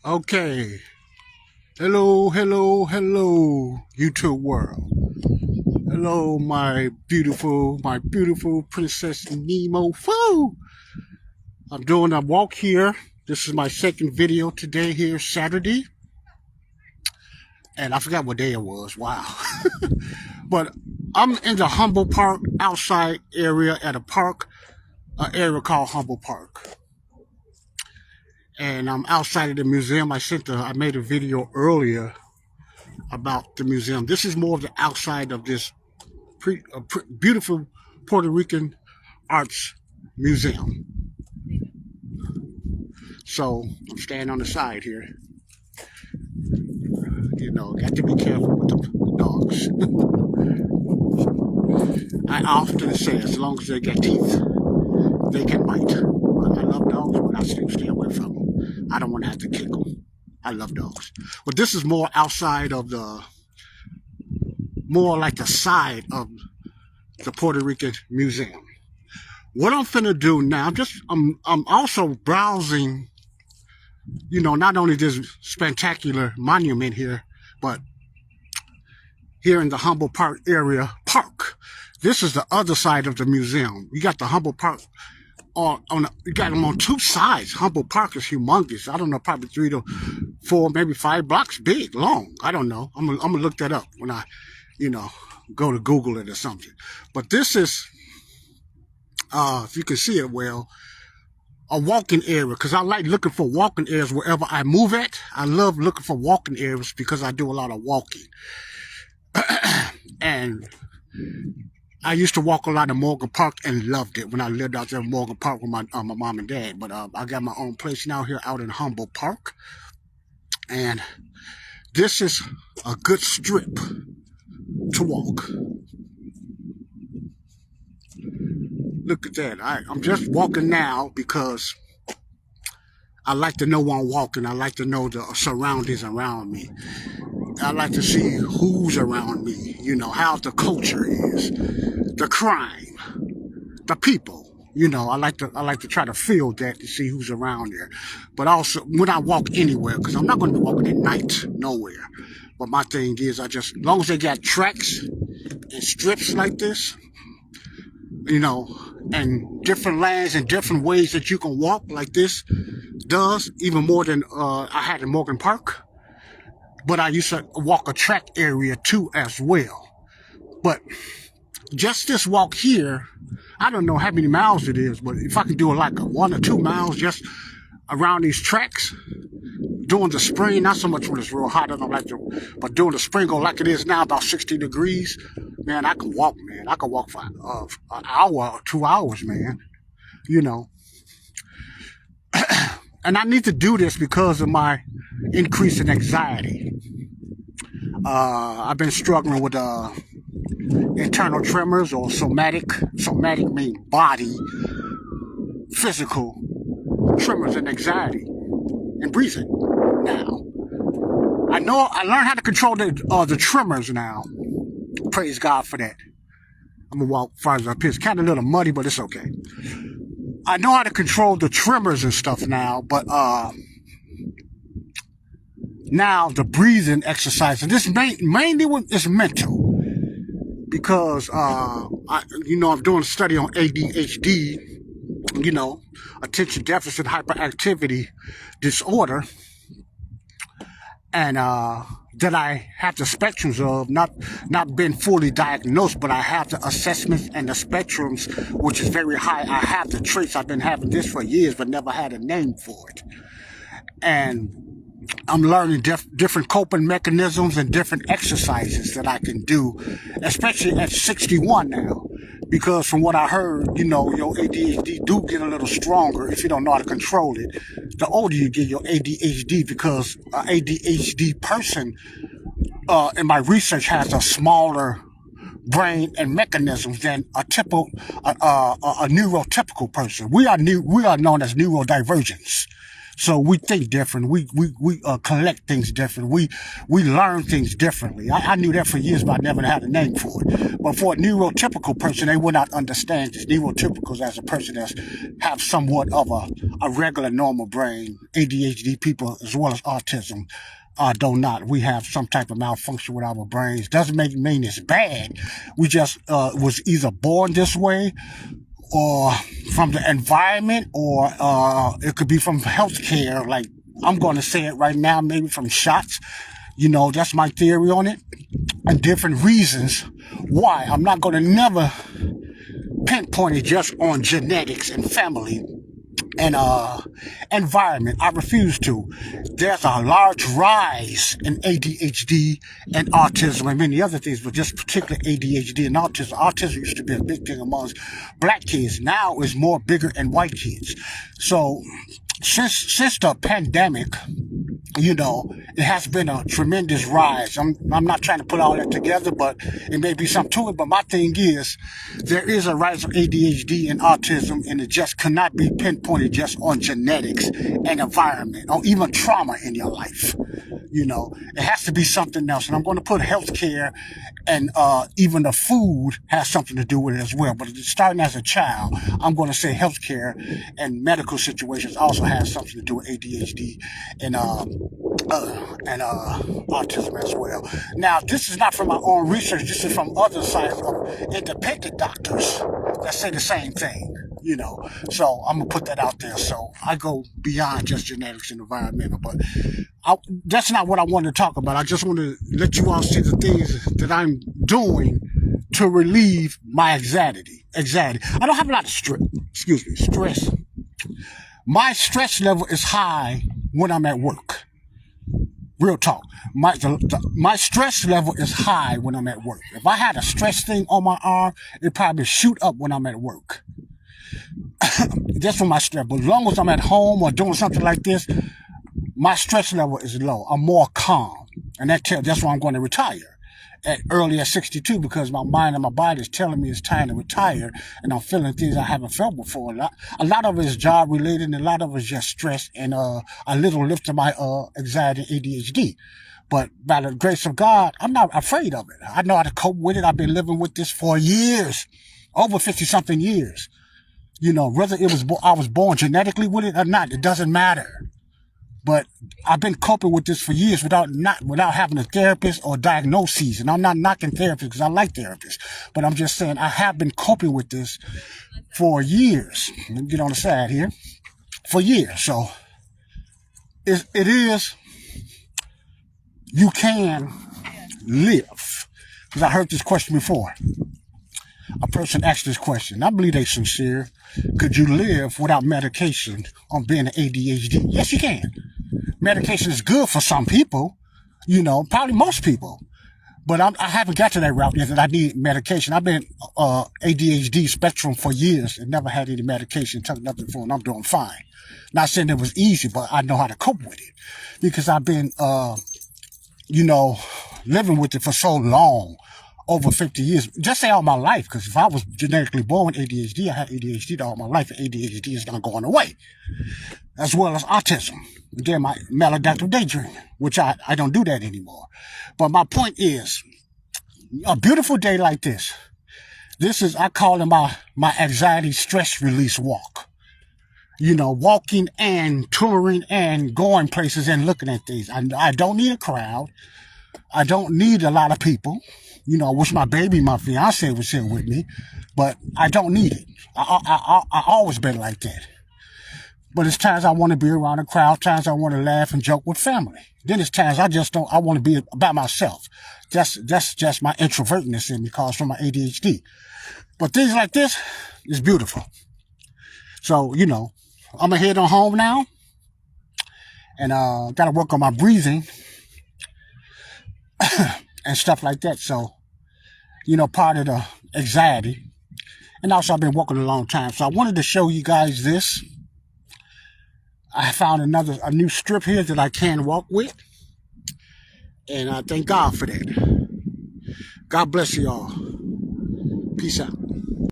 Okay. Hello, YouTube world. Hello, my beautiful Princess Nemo. Foo! I'm doing a walk here. This is my second video today here, Saturday. And I forgot what day it was. Wow. But I'm in the Humboldt Park outside area at a park, an area called Humboldt Park. And I'm outside of the museum. I made a video earlier about the museum. This is more of the outside of this beautiful Puerto Rican arts museum. So I'm standing on the side here. You know, got to be careful with the dogs. I often say, as long as they got teeth, they can bite. I love dogs, but I still stay away from them. I don't want to have to kick them. I love dogs. But this is more outside of more like the side of the Puerto Rican Museum. What I'm finna do now, I'm also browsing, you know, not only this spectacular monument here, but here in the Humboldt Park area, This is the other side of the museum. You got the Humboldt Park you got them on two sides. Humboldt Park is humongous. I don't know, probably 3 to 4, maybe 5 blocks big, long. I don't know. I'm gonna look that up when I, go to Google it or something. But this is, if you can see it well, a walking area, because I like looking for walking areas wherever I move at. I love looking for walking areas because I do a lot of walking. And I used to walk a lot in Morgan Park and loved it when I lived out there in Morgan Park with my mom and dad. But I got my own place now here out in Humboldt Park. And this is a good strip to walk. Look at that. I'm just walking now because I like to know where I'm walking. I like to know the surroundings around me. I like to see who's around me, how the culture is, the crime, the people. I like to try to feel that to see who's around there. But also when I walk anywhere, because I'm not going to be walking at night nowhere. But my thing is, as long as they got tracks and strips like this, and different lands and different ways that you can walk like this does, even more than I had in Morgan Park. But I used to walk a track area too as well. But just this walk here, I don't know how many miles it is, but if I could do like 1 or 2 miles just around these tracks during the spring, not so much when it's real hot, I don't like to, but during the spring, or like it is now, about 60 degrees, man, I can walk, man. I can walk for an hour or 2 hours, man. And I need to do this because of my increase in anxiety. I've been struggling with internal tremors or somatic. Somatic means body, physical tremors and anxiety and breathing. Now, I learned how to control the tremors now. Praise God for that. I'm gonna walk farther up here. It's kind of a little muddy, but it's okay. I know how to control the tremors and stuff now, but now the breathing exercise, and this mainly is mental, because I'm doing a study on ADHD, attention deficit hyperactivity disorder, and that I have the spectrums of, not been fully diagnosed, but I have the assessments and the spectrums, which is very high. I have the traits. I've been having this for years, but never had a name for it. And I'm learning different coping mechanisms and different exercises that I can do, especially at 61 now. Because from what I heard, your ADHD do get a little stronger if you don't know how to control it. The older you get, your ADHD, because an ADHD person, in my research, has a smaller brain and mechanisms than a neurotypical person. We are known as neurodivergents. So we think different. We collect things different. We learn things differently. I knew that for years, but I never had a name for it. But for a neurotypical person, they will not understand this. Neurotypicals as a person that have somewhat of a regular normal brain. ADHD people as well as autism do not. We have some type of malfunction with our brains. Doesn't mean it's bad. We just was either born this way, or from the environment, or it could be from healthcare. Like, I'm going to say it right now, maybe from shots. That's my theory on it, and different reasons why. I'm not going to never pinpoint it just on genetics and family and environment. I refuse to. There's a large rise in ADHD and autism and many other things, but just particularly ADHD and autism. Autism used to be a big thing amongst black kids. Now it's more bigger in white kids. So since the pandemic, it has been a tremendous rise. I'm not trying to put all that together, but it may be something to it. But my thing is, there is a rise of ADHD and autism, and it just cannot be pinpointed just on genetics and environment, or even trauma in your life. It has to be something else. And I'm going to put healthcare and even the food has something to do with it as well. But starting as a child, I'm going to say healthcare and medical situations also has something to do with ADHD and autism as well. Now, this is not from my own research. This is from other sites of independent doctors that say the same thing. So I'm going to put that out there. So I go beyond just genetics and environmental, but that's not what I wanted to talk about. I just want to let you all see the things that I'm doing to relieve my anxiety. I don't have a lot of stress. My stress level is high when I'm at work. Real talk. My stress level is high when I'm at work. If I had a stress thing on my arm, it'd probably shoot up when I'm at work. That's for my stress. But as long as I'm at home or doing something like this, my stress level is low. I'm more calm. And that's why I'm going to retire early at 62, because my mind and my body is telling me it's time to retire, and I'm feeling things I haven't felt before. A lot of it is job related, and a lot of it is just stress and a little lift of my anxiety and ADHD. But by the grace of God, I'm not afraid of it. I know how to cope with it. I've been living with this for years, over 50-something years. Whether I was born genetically with it or not, it doesn't matter. But I've been coping with this for years without having a therapist or diagnoses. And I'm not knocking therapists, because I like therapists. But I'm just saying I have been coping with this for years. Let me get on the side here. For years. So it is, you can live. Because I heard this question before. A person asked this question. I believe they're sincere. Could you live without medication on being an ADHD? Yes, you can. Medication is good for some people, probably most people. But I haven't got to that route yet that I need medication. I've been ADHD spectrum for years and never had any medication, took nothing for it, and I'm doing fine. Not saying it was easy, but I know how to cope with it. Because I've been, living with it for so long. Over 50 years, just say all my life, because if I was genetically born with ADHD, I had ADHD all my life, and ADHD is not going away, as well as autism. Again, my maladaptive daydreaming, which I don't do that anymore. But my point is, a beautiful day like this is, I call it my anxiety stress release walk. Walking and touring and going places and looking at things. I don't need a crowd. I don't need a lot of people. I wish my fiance was here with me, but I don't need it. I always been like that. But it's times I want to be around a crowd, times I want to laugh and joke with family. Then it's times I want to be by myself. That's just my introvertness in me, caused from my ADHD. But things like this is beautiful. So, I'm going to head on home now. And got to work on my breathing and stuff like that. So, part of the anxiety. And also, I've been walking a long time. So I wanted to show you guys this. I found a new strip here that I can walk with. And I thank God for that. God bless you all. Peace out.